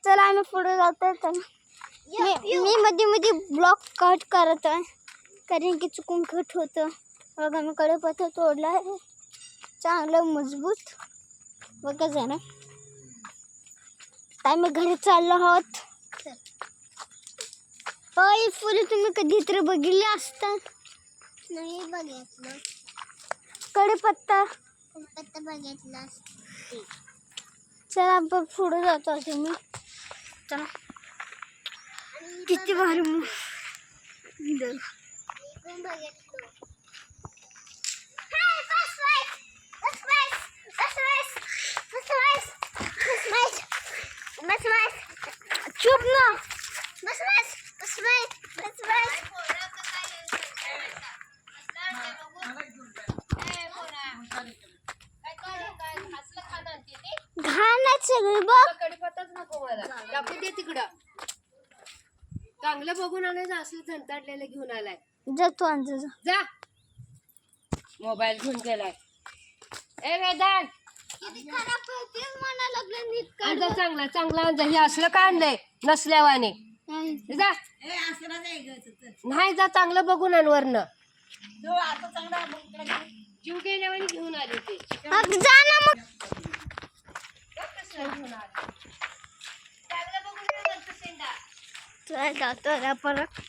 चला आम्ही पुढे जातोय. मी मध्ये मध्ये ब्लॉक कट करत आहे कारण की चुकून कट होतं. बघा मी कढीपत्ता तोडला आहे चांगलं मजबूत. बघा जरा आम्ही घरी चाललो आहोत. फुले तुम्ही कधी तर बघितले असतात? नाही बघितलं. कढीपत्ता बघितला. चला आपण पुढे जातो तुम्ही. चला किती भारी चुप ना. घाणच सगळी बघ. कडीपत्ताच नको मला. टाकू दे तिकडं. चांगलं बघून आणायचं असलं थंताडलेलं घेऊन आलाय. जातो आणजा जा. मोबाईल घेऊन गेलाय. ए वेदांत आणजा चांगला चांगला आणजा. हे असलं काय आणलंय नसल्यावाने. जा नाही जा चांगलं बघून आण वरनं. जीव गेल्यावाने घेऊन आले ते. जा ना मग. चला जातो परत.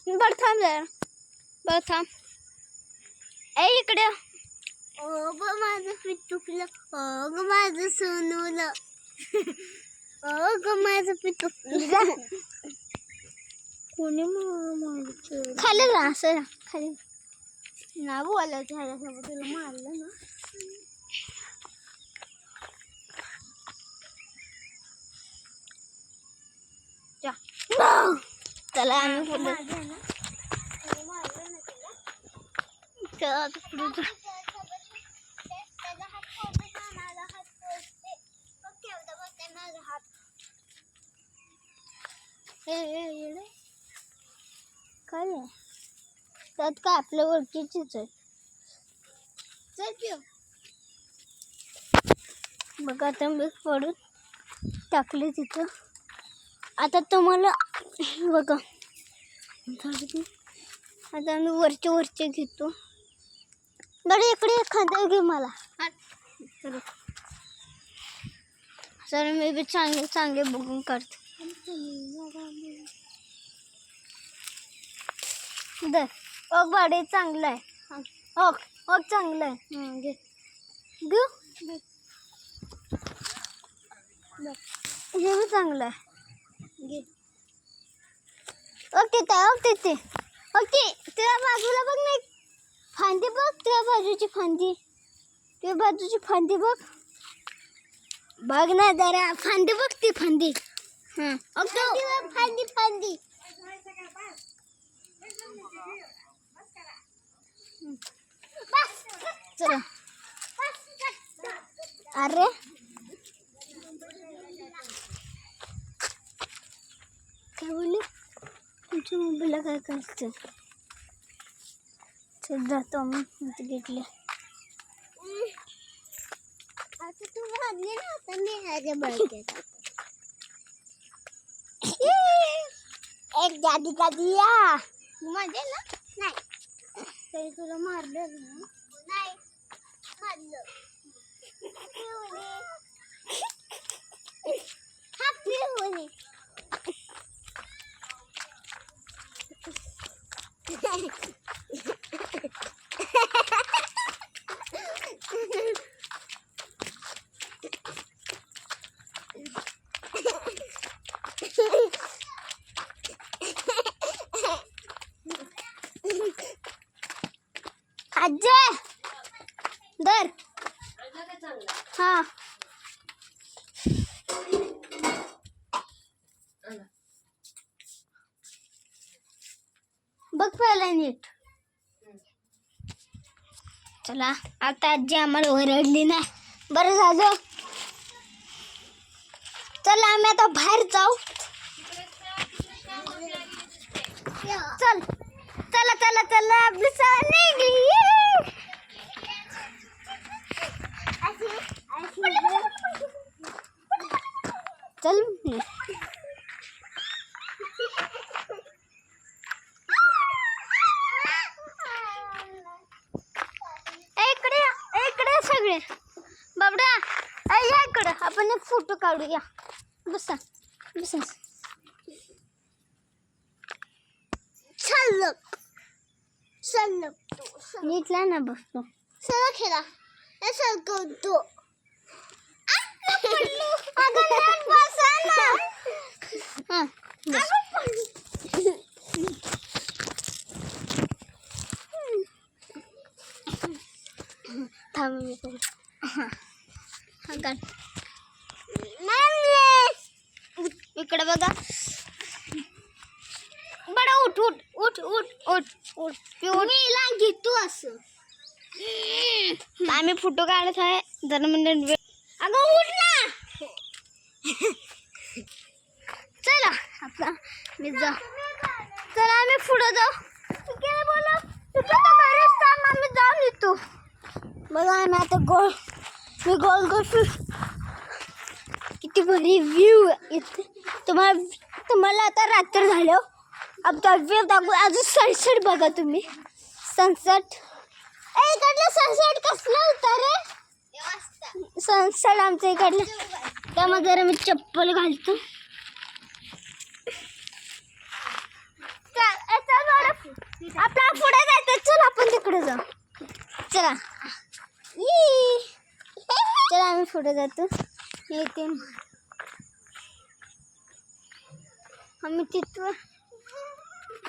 बरं थांब जरा. बरं थांब. ए इकडे. माझं पीठ चुकलं. माझं सोनवलं. माझं पीठ चुकलं. कोणी खाली जा असं खाली ना बोलायचं ह्याच्यासोबत. तुला मारलं ना. चला आम्ही पुढे. चला पुढे काय आहे त्यात काय आपल्या ओळखीचीच आहे. बघा आता मी पडून टाकले तिथं. आता तुम्हाला बघा आता मी वरचे घेतो. गाडी इकडे एखाद्या घे मला. सर मी बी चांगले बघून काढते. दर ओक बाडे चांगलं आहे. ओक चांगलं आहे. घे घेऊ हे बी चांगलं आहे. घे तिथे तुझ्या बाजूला बघ ना फांदी बघ. तुझ्या बाजूची फांदी बघ. बघ ना जरा फांदी बघ ती फांदी. फांदी चला. अरे काय बोलले तुमच्या मोबाईलला काय करायचं. चल जातो आम्ही घेतले. आता तू भागले ना. आता मी ह्याच्या बघत एक दादी या मध्ये ना. नाही तरी तुला मारलं ना. नाही मारलं. अजय दर हाँ बघ पहिला नीट. चला आता आजी आम्हाला ओरडली नाही, बरं झालं. चला आम्ही आता बाहेर जाऊ. चल चला चला चला आपली सहल निघली. चल इकडे इकडे सगळे बाबडा या इकडं, आपण एक फोटो काढूया. बसा बसा. सलग सलग नीटला ना बसतो. सलग खेळा सरकवतो. बसा ना. हां थांब मी इकडे बघा. बडा उठ उठ उठ उठ उठ उठ मीला घेतो असं. आम्ही फोटो काढत आहे. जरा मिनिट अगं उठ ना. चला आता मी जा. चला आम्ही पुढे जाऊ. काय बोला आम्ही जाऊन येतो. बघा आम्ही आता मी गोल गोल किती भारी व्ह्यू येते. तुम्हाला आता रात्र झालं. आता व्ह्यू दाखवू. अजून सनसेट बघा तुम्ही. सनसेट इकडलं सनसेट कसलं होतं रे. सनसेट आमच्या इकडलं. त्यामध्ये जरा मी चप्पल घालतो. आपला पुढे जायचं. चल आपण तिकडे जाऊ. चला चला आम्ही पुढे जातो. येते आम्ही तिथं.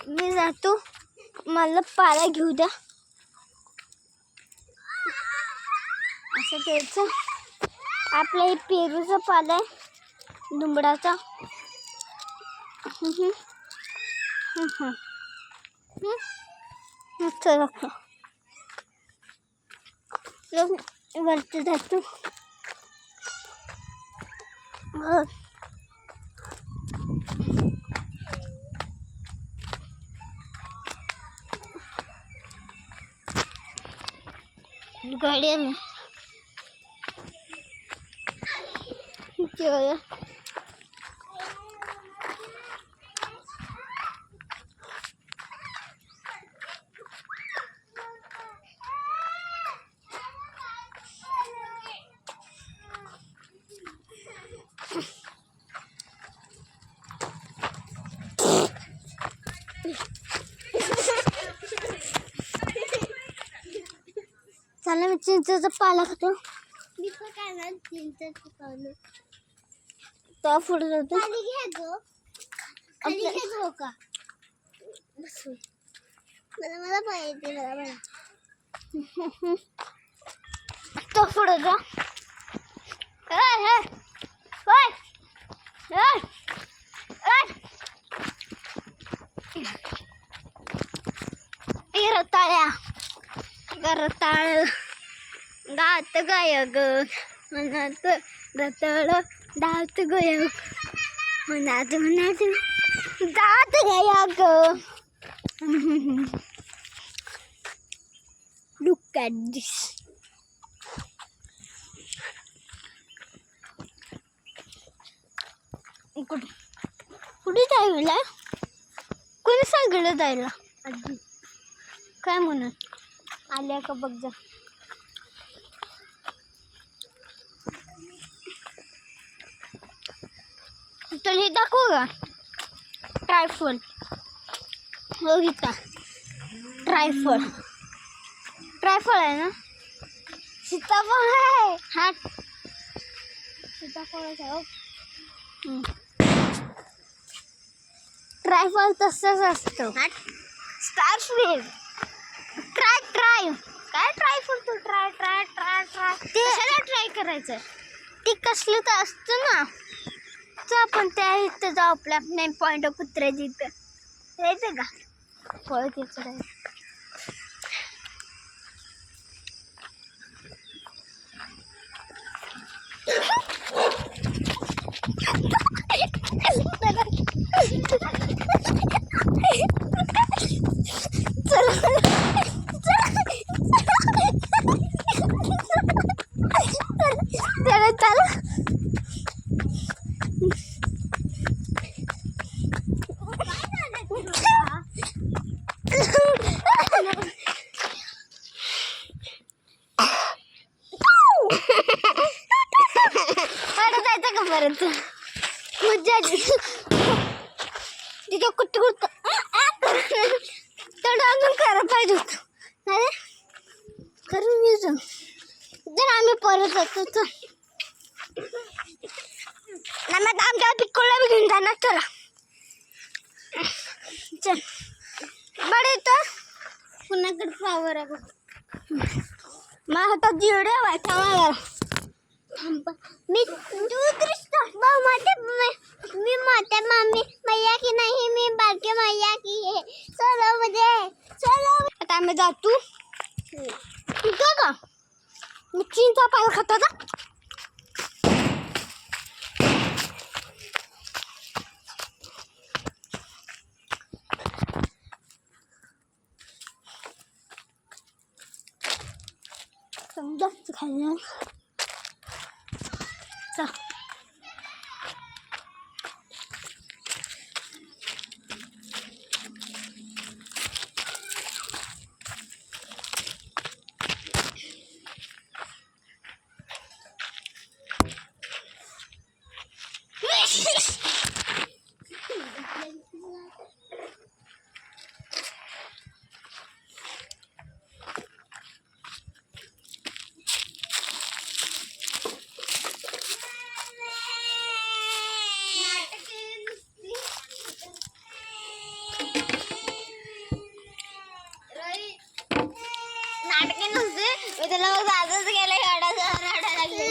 मी जातो. मला पाला घेऊ द्या. असं घ्यायचं. आपलं हे पेरूचा पाला आहे दुंबडाचा. चला वरती जातो. गाडी चला मी चिंचेचा पाला खातो. मी पण काय ना चिंचेचं पाला. तो पुढे जातो. खाली घ्यायचो. खाली घ्यायचो का मला पाहिजे. मला तो पुढे जा. रताळ्या रताळ गात गायक मनात रताळ डात गायक मनात मनात दात गायक. Look at this. कुठे जायला. कोणी सांगितलं जायला. आजी काय म्हणत आल्या का बघ जा. तर हे दाखवू का. ट्रायफल बघितला. ट्रायफल ट्रायफल आहे ना. सीताफळ आहे. हा सीताफळच आहे. ट्रायफल तसंच असतं. स्टारफिश ट्राय ट्राय काय ट्रायफल तू ट्राय ट्राय ट्राय ट्राय ते ट्राय करायचं. ते कसलं तर असतं ना. तर आपण त्या इथं जाऊ. आपल्या मेन पॉईंट कुत्र्याची इथं जायचं का. पळत यायचं. करायचं मजा आली तिथे कुठं कुठं तर अजून करायला पाहिजे होतं नाही करून घेऊ जर आम्ही परत जातो तर मग आमच्या पिकोला बी घेऊन जाणार चला चल बडे तर कुणाकडे फ्लावर आहे बघ माझ्या हातात जेवढे वाटावा मी मी मोठ्या मामी मैया की नाही मी बारके मैया की है चलो मुझे चलो आता आम्ही जातो तुझं का मी चीनचा पाल खातो का जास्त खाल्लं चल नाटके नसते मी त्याला मग आजच गेले रडायला लागले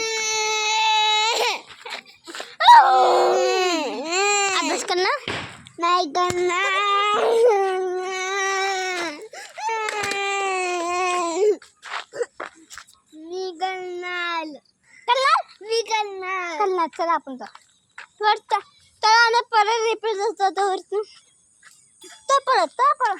अभ्यास करणार नाही करणार मी करणार मी करणार चला आपण वाटतं तर परत रिपीट जातो वरती तर पळत तपड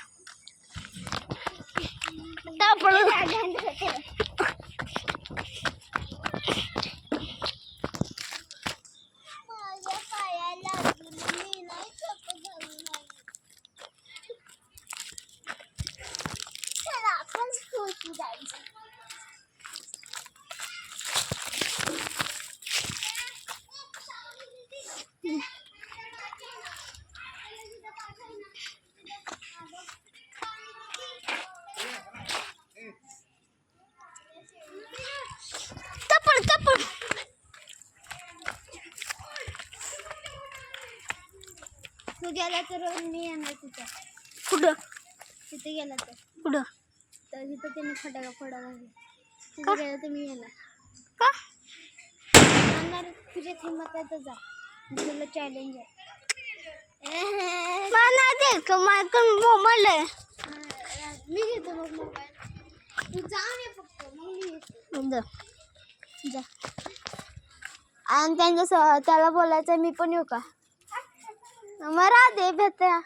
तू गेला तर मी येणार तिथं कुठं तिथे गेला तर कुठं तर तिथं त्याने फटाका फोडावा तिथे गेला तर मी येणार का म्हणणार तुझ्या हिंमत आहे तर जा तुला चॅलेंज आहे मला दे का माझं मोबाईल आहे मी घेतो मग मोबाईल तू जाऊन ये फक्त मग मी येतो जा आणि त्यांच्या त्याला बोलायचं मी पण येऊ का मरा दे भेटया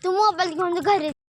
तू मोबाईल घेऊन घरी